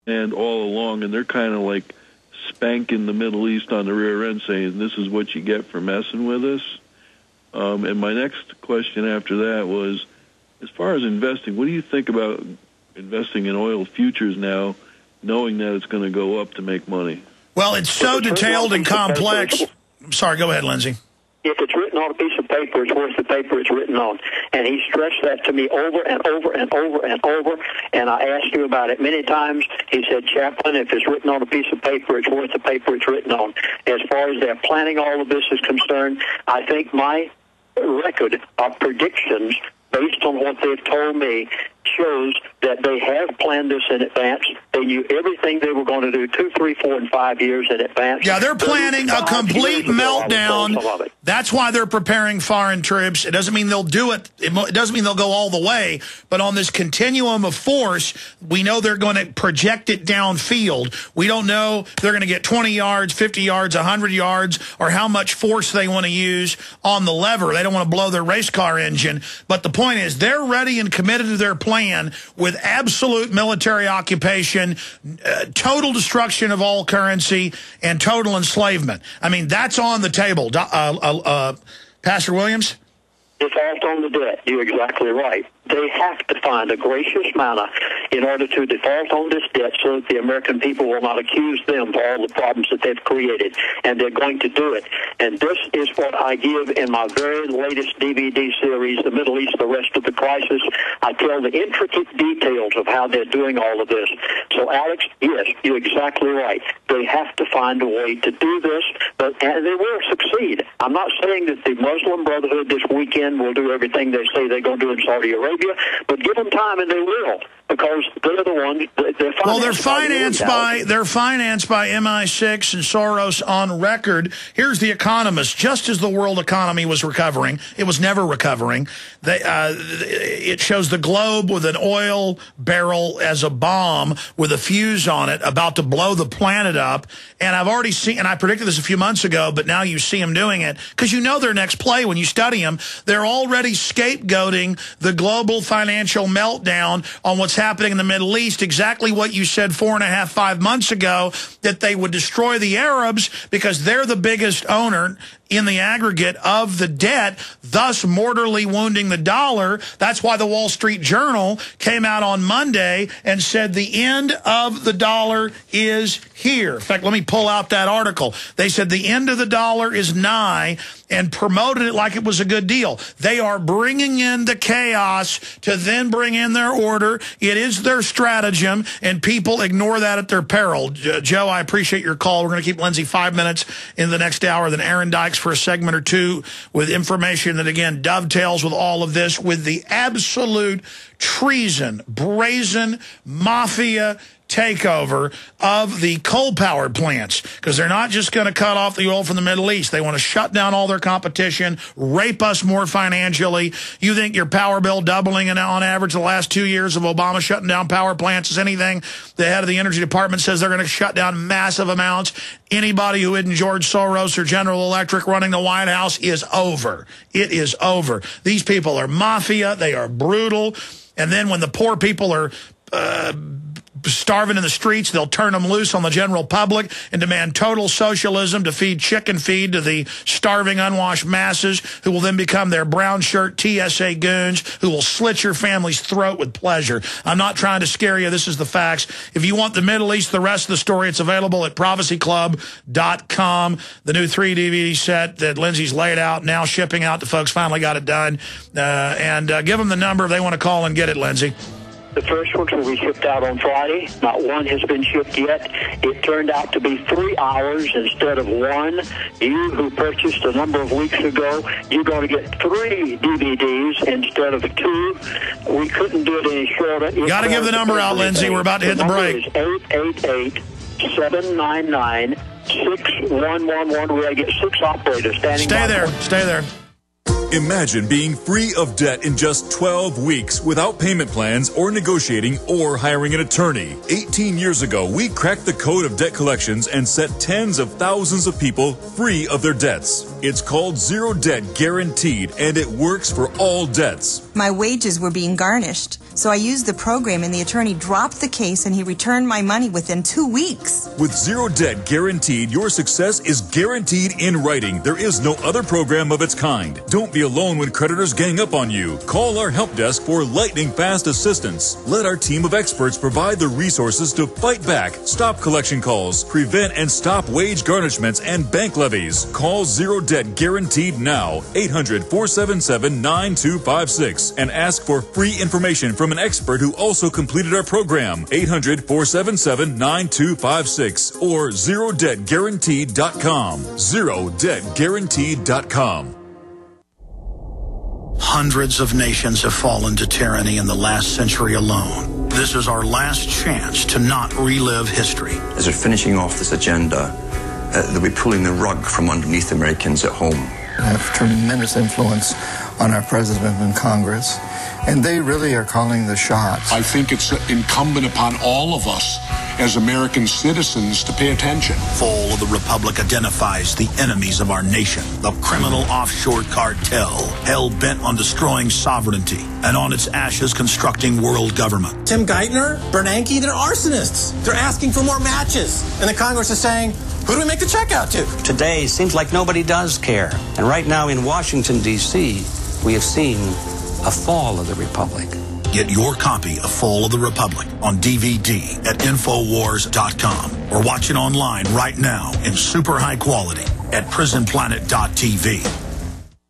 and all along, and they're kind of like spanking the Middle East on the rear end, saying this is what you get for messing with us. And my next question after that was, as far as investing, what do you think about investing in oil futures now, knowing that it's going to go up to make money? Well, it's so detailed and complex. Sorry, go ahead, Lindsay. If it's written on a piece of paper, it's worth the paper it's written on. And he stressed that to me over and over and over and over, and I asked him about it many times. He said, Chaplain, if it's written on a piece of paper, it's worth the paper it's written on. As far as their planning all of this is concerned, I think my record of predictions, based on what they've told me, shows that they have planned this in advance. They knew everything they were going to do 2, 3, 4, and 5 years in advance. Yeah, they're planning a complete meltdown. That's why they're preparing foreign troops. It doesn't mean they'll do it. It doesn't mean they'll go all the way. But on this continuum of force, we know they're going to project it downfield. We don't know if they're going to get 20 yards, 50 yards, 100 yards, or how much force they want to use on the lever. They don't want to blow their race car engine. But the point is, they're ready and committed to their plan with absolute military occupation, total destruction of all currency, and total enslavement. I mean, that's on the table. Pastor Williams? Default on the debt. You're exactly right. They have to find a gracious manner in order to default on this debt so that the American people will not accuse them for all the problems that they've created. And they're going to do it. And this is what I give in my very latest DVD series, The Middle East, The Rest of the Crisis. I tell the intricate details of how they're doing all of this. So, Alex, yes, you're exactly right. They have to find a way to do this, and they will succeed. I'm not saying that the Muslim Brotherhood this weekend will do everything they say they're going to do in Saudi Arabia, but give them time and they will, because they're the ones. They're financed by MI6 and Soros on record. Here's The Economist. Just as the world economy was recovering, it was never recovering. It shows the globe with an oil barrel as a bomb with a fuse on it, about to blow the planet up. And I've already seen, and I predicted this a few months ago, but now you see them doing it, because you know their next play when you study them. They're already scapegoating the global financial meltdown on what's happening in the Middle East, exactly what you said 4.5, 5 months ago, that they would destroy the Arabs because they're the biggest owner in the aggregate of the debt, thus mortally wounding the dollar. That's why the Wall Street Journal came out on Monday and said the end of the dollar is here. In fact, let me pull out that article. They said the end of the dollar is nigh, and promoted it like it was a good deal. They are bringing in the chaos to then bring in their order. It is their stratagem, and people ignore that at their peril. Joe, I appreciate your call. We're going to keep Lindsay 5 minutes in the next hour, then Aaron Dykes for a segment or two with information that, again, dovetails with all of this, with the absolute treason, brazen mafia takeover of the coal-powered plants, because they're not just going to cut off the oil from the Middle East. They want to shut down all their competition, rape us more financially. You think your power bill doubling on average the last 2 years of Obama shutting down power plants is anything? The head of the Energy Department says they're going to shut down massive amounts. Anybody who isn't George Soros or General Electric running the White House is over. It is over. These people are mafia. They are brutal. And then when the poor people are starving in the streets, they'll turn them loose on the general public and demand total socialism to feed chicken feed to the starving, unwashed masses, who will then become their brown shirt TSA goons who will slit your family's throat with pleasure. I'm not trying to scare you. This is the facts. If you want the Middle East, the rest of the story, it's available at prophecyclub.com. The new 3 DVD set that Lindsay's laid out, now shipping out to folks, finally got it done. And give them the number if they want to call and get it, Lindsay. The first ones will be shipped out on Friday. Not one has been shipped yet. It turned out to be 3 hours instead of 1. You who purchased a number of weeks ago, you're going to get 3 DVDs instead of 2. We couldn't do it any shorter. You got to give the number out, Lindsay. We're about to hit the break. It's 888-799-6111. We're going to get 6 operators standing by. Stay there. Imagine being free of debt in just 12 weeks without payment plans or negotiating or hiring an attorney. 18 years ago, we cracked the code of debt collections and set tens of thousands of people free of their debts. It's called Zero Debt Guaranteed, and it works for all debts. My wages were being garnished. So I used the program, and the attorney dropped the case, and he returned my money within 2 weeks. With Zero Debt Guaranteed, your success is guaranteed in writing. There is no other program of its kind. Don't be alone when creditors gang up on you. Call our help desk for lightning-fast assistance. Let our team of experts provide the resources to fight back, stop collection calls, prevent and stop wage garnishments and bank levies. Call Zero Debt Guaranteed now, 800-477-9256, and ask for free information from an expert who also completed our program, 800-477-9256, or ZeroDebtGuaranteed.com. ZeroDebtGuaranteed.com. Hundreds of nations have fallen to tyranny in the last century alone. This is our last chance to not relive history. As they're finishing off this agenda, they'll be pulling the rug from underneath Americans at home. I have tremendous influence on our president and Congress, and they really are calling the shots. I think it's incumbent upon all of us as American citizens to pay attention. Fall of the Republic identifies the enemies of our nation, the criminal offshore cartel, hell-bent on destroying sovereignty, and on its ashes constructing world government. Tim Geithner, Bernanke, they're arsonists. They're asking for more matches. And the Congress is saying, who do we make the check out to? Today seems like nobody does care. And right now in Washington, D.C., we have seen a fall of the Republic. Get your copy of Fall of the Republic on DVD at Infowars.com or watch it online right now in super high quality at PrisonPlanet.tv.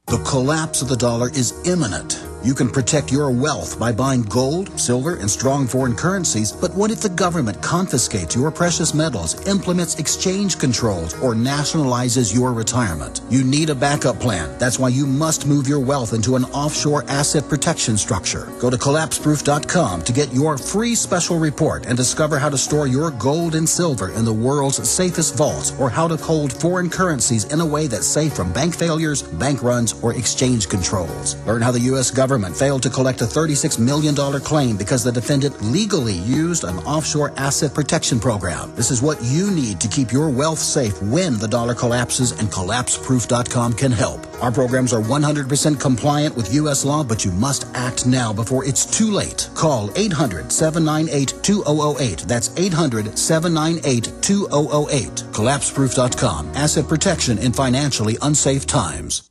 The collapse of the dollar is imminent. You can protect your wealth by buying gold, silver, and strong foreign currencies, but what if the government confiscates your precious metals, implements exchange controls, or nationalizes your retirement? You need a backup plan. That's why you must move your wealth into an offshore asset protection structure. Go to collapseproof.com to get your free special report and discover how to store your gold and silver in the world's safest vaults, or how to hold foreign currencies in a way that's safe from bank failures, bank runs, or exchange controls. Learn how the U.S. government failed to collect a $36 million claim because the defendant legally used an offshore asset protection program. This is what you need to keep your wealth safe when the dollar collapses, and collapseproof.com can help. Our programs are 100% compliant with U.S. law, but you must act now before it's too late. Call 800-798-2008. That's 800-798-2008. Collapseproof.com. Asset protection in financially unsafe times.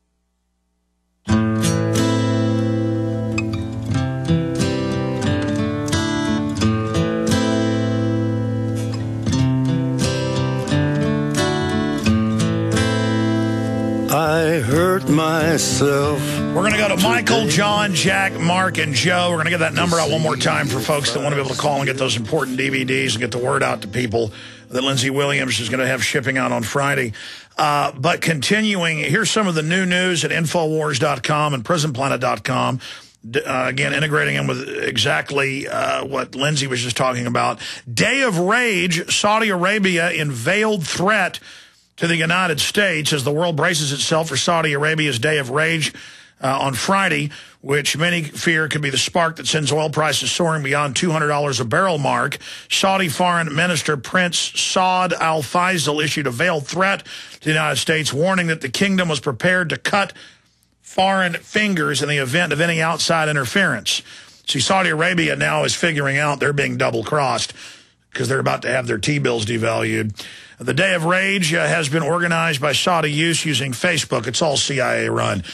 I hurt myself. We're going to go to Michael, John, Jack, Mark, and Joe. We're going to get that number out one more time for folks that want to be able to call and get those important DVDs and get the word out to people that Lindsey Williams is going to have shipping out on Friday. But continuing, here's some of the new news at Infowars.com and PrisonPlanet.com. Again, integrating in with exactly what Lindsey was just talking about. Day of Rage, Saudi Arabia in veiled threat to the United States as the world braces itself for Saudi Arabia's Day of Rage on Friday, which many fear could be the spark that sends oil prices soaring beyond $200 a barrel mark. Saudi Foreign Minister Prince Saud Al Faisal issued a veiled threat to the United States, warning that the kingdom was prepared to cut foreign fingers in the event of any outside interference. See, Saudi Arabia now is figuring out they're being double-crossed because they're about to have their T-bills devalued. The Day of Rage has been organized by Saudi youth using Facebook. It's all CIA run.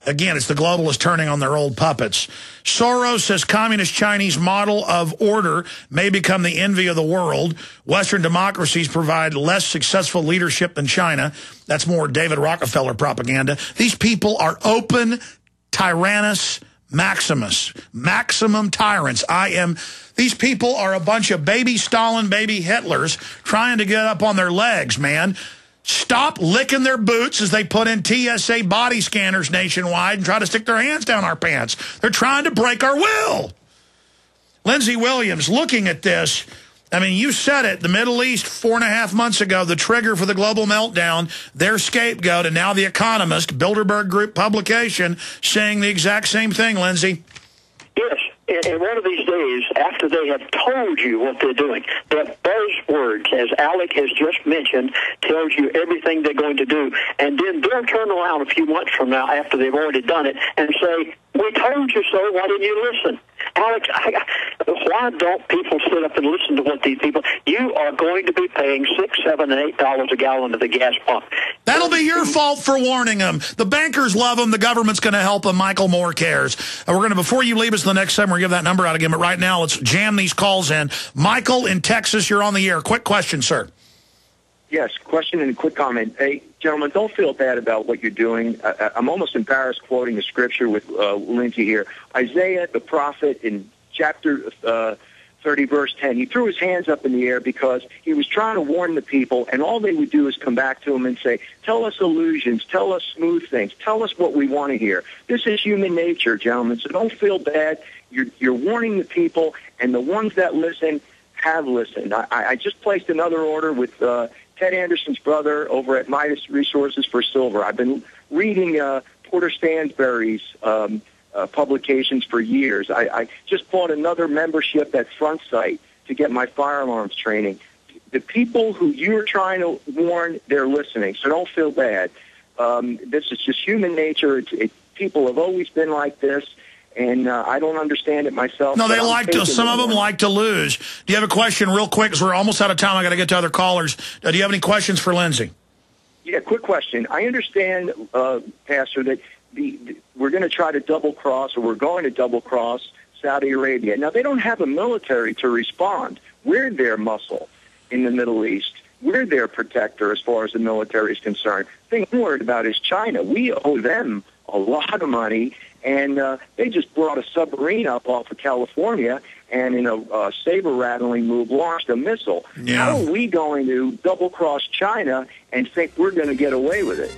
Again, it's the globalists turning on their old puppets. Soros says communist Chinese model of order may become the envy of the world. Western democracies provide less successful leadership than China. That's more David Rockefeller propaganda. These people are open tyrannus maximus, maximum tyrants. These people are a bunch of baby Stalin, baby Hitlers trying to get up on their legs, man. Stop licking their boots as they put in TSA body scanners nationwide and try to stick their hands down our pants. They're trying to break our will. Lindsey Williams, looking at this, I mean, you said it, the Middle East 4.5 months ago, the trigger for the global meltdown, their scapegoat, and now The Economist, Bilderberg Group publication, saying the exact same thing, Lindsey. Yes. And one of these days, after they have told you what they're doing, that buzzwords, as Alec has just mentioned, tells you everything they're going to do. And then they'll turn around a few months from now after they've already done it and say, we told you so, why didn't you listen? Alex, why don't people sit up and listen to what these people? You are going to be paying $6, $7, and $8 a gallon at the gas pump. That'll be your fault for warning them. The bankers love them. The government's going to help them. Michael Moore cares. We're going to, before you leave us the next time, we're going to give that number out again. But right now, let's jam these calls in. Michael in Texas, you're on the air. Quick question, sir. Yes, question and a quick comment. Hey, gentlemen, don't feel bad about what you're doing. I'm almost embarrassed quoting the scripture with Lindsay here. Isaiah, the prophet, in chapter 30, verse 10, he threw his hands up in the air because he was trying to warn the people, and all they would do is come back to him and say, tell us illusions, tell us smooth things, tell us what we want to hear. This is human nature, gentlemen, so don't feel bad. You're warning the people, and the ones that listen have listened. I just placed another order with Ted Anderson's brother over at Midas Resources for Silver. I've been reading Porter Stansberry's publications for years. I just bought another membership at Front Sight to get my firearms training. The people who you're trying to warn, they're listening, so don't feel bad. This is just human nature. People have always been like this, and I don't understand it myself. No, they like to. Some of them like to lose. Do you have a question real quick? Because we're almost out of time. I got to get to other callers. Do you have any questions for Lindsay? Yeah, quick question. I understand, Pastor, that we're going to try to double-cross, or we're going to double-cross Saudi Arabia. Now, they don't have a military to respond. We're their muscle in the Middle East. We're their protector as far as the military is concerned. The thing I'm worried about is China. We owe them a lot of money, and they just brought a submarine up off of California and in a saber-rattling move launched a missile. Yeah. How are we going to double-cross China and think we're going to get away with it?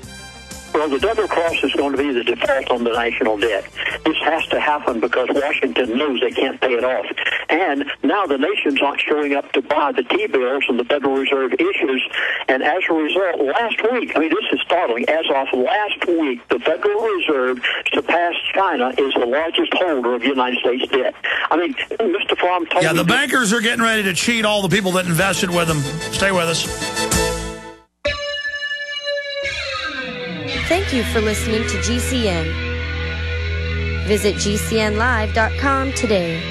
Well, the double cross is going to be the default on the national debt. This has to happen because Washington knows they can't pay it off. And now the nations aren't showing up to buy the T-bills and the Federal Reserve issues. And as a result, last week, I mean, this is startling, as of last week, the Federal Reserve surpassed China as the largest holder of United States debt. I mean, Mr. Fromm told me... Yeah, the bankers are getting ready to cheat all the people that invested with them. Stay with us. Thank you for listening to GCN. Visit GCNlive.com today.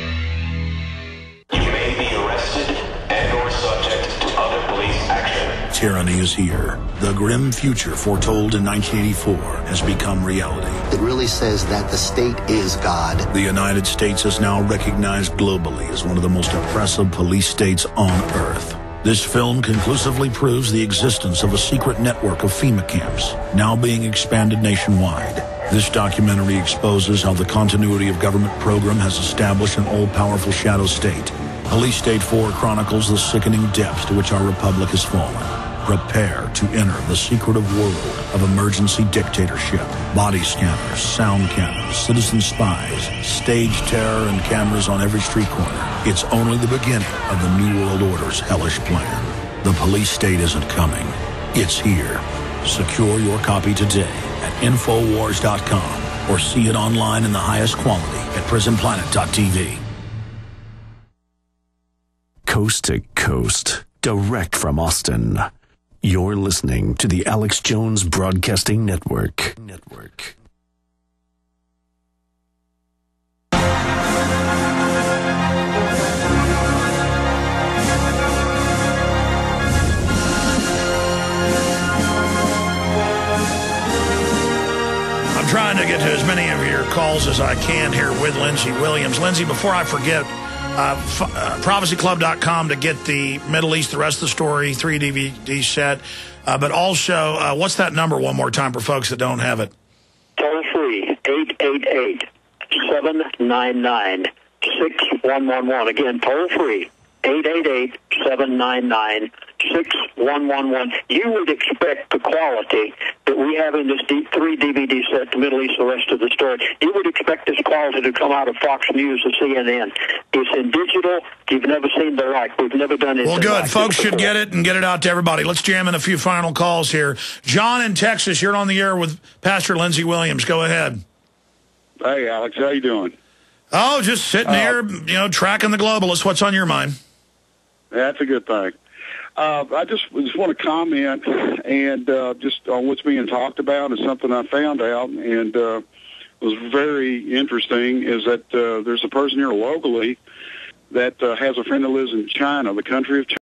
You may be arrested and or subject to other police action. Tyranny is here. The grim future foretold in 1984 has become reality. It really says that the state is God. The United States is now recognized globally as one of the most oppressive police states on earth. This film conclusively proves the existence of a secret network of FEMA camps, now being expanded nationwide. This documentary exposes how the continuity of government program has established an all-powerful shadow state. Police State 4 chronicles the sickening depths to which our republic has fallen. Prepare to enter the secretive world of emergency dictatorship. Body scanners, sound cannons, citizen spies, stage terror, and cameras on every street corner. It's only the beginning of the New World Order's hellish plan. The police state isn't coming. It's here. Secure your copy today at Infowars.com or see it online in the highest quality at PrisonPlanet.tv. Coast to coast, direct from Austin. You're listening to the Alex Jones Broadcasting Network. I'm trying to get to as many of your calls as I can here with Lindsay Williams. Lindsay, before I forget, prophecyclub.com to get the Middle East, the rest of the story, 3 DVD set. But also, what's that number one more time for folks that don't have it? Toll free, 888-799-6111. Again, toll free, 888-799-6111. You would expect the quality that we have in this 3 DVD set, the Middle East, the rest of the story. You would expect this quality to come out of Fox News or CNN. It's in digital. You've never seen the like. We've never done it. Well, good. Folks should get it and get it out to everybody. Let's jam in a few final calls here. John in Texas, you're on the air with Pastor Lindsay Williams. Go ahead. Hey, Alex, how you doing? Oh, just sitting here, tracking the globalists. What's on your mind? That's a good thing. I just want to comment and just on what's being talked about is something I found out. And was very interesting is that there's a person here locally that has a friend that lives in China, the country of China.